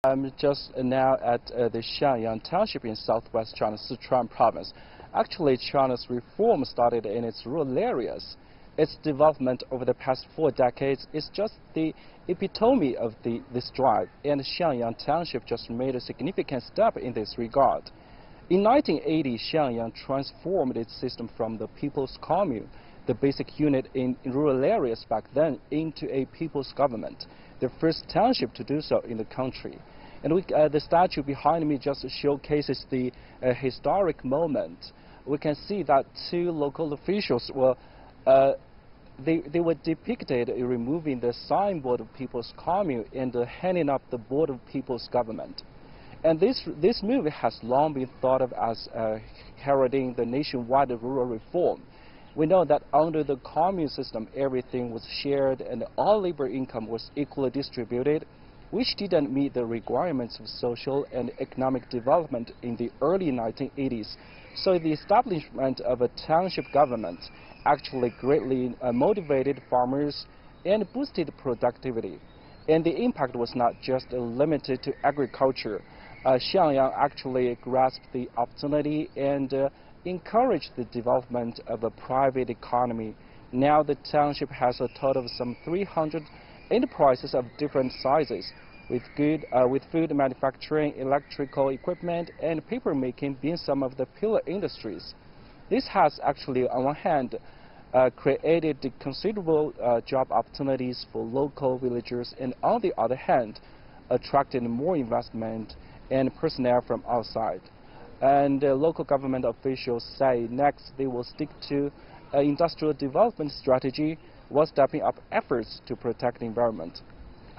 I'm just now at the Xiangyang township in southwest China, Sichuan province. Actually, China's reform started in its rural areas. Its development over the past 4 decades is just the epitome of this drive, and Xiangyang township just made a significant step in this regard. In 1980, Xiangyang transformed its system from the People's Commune, the basic unit in rural areas back then, into a people's government, the first township to do so in the country. And the statue behind me just showcases the historic moment. We can see that 2 local officials were they were depicted removing the signboard of People's Commune and handing up the board of People's Government. And this move has long been thought of as heralding the nationwide rural reform. We know that under the commune system, everything was shared and all labor income was equally distributed, which didn't meet the requirements of social and economic development in the early 1980s. So the establishment of a township government actually greatly motivated farmers and boosted productivity. And the impact was not just limited to agriculture. Xiangyang actually grasped the opportunity and encouraged the development of a private economy. Now the township has a total of some 300 enterprises of different sizes, with food manufacturing, electrical equipment, and paper making being some of the pillar industries. This has actually, on one hand, created considerable job opportunities for local villagers, and on the other hand, attracted more investment and personnel from outside. And local government officials say next they will stick to industrial development strategy while stepping up efforts to protect the environment.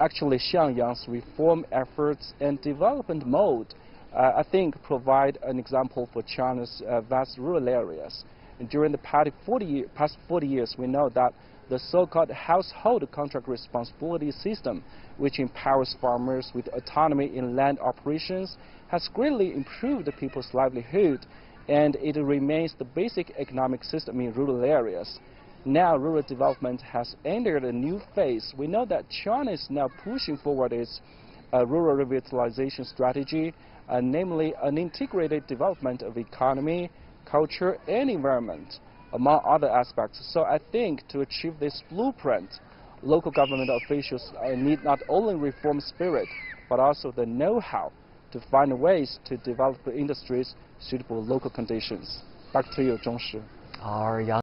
Actually, Xiangyang's reform efforts and development mode, I think, provide an example for China's vast rural areas. And during the past 40 years, we know that the so-called household contract responsibility system, which empowers farmers with autonomy in land operations, has greatly improved the people's livelihood, and it remains the basic economic system in rural areas. Now, rural development has entered a new phase. We know that China is now pushing forward its rural revitalization strategy, namely an integrated development of economy, culture, and environment, among other aspects. So I think to achieve this blueprint, local government officials need not only reform spirit, but also the know-how to find ways to develop industries suitable local conditions. Back to you, Zhongshi.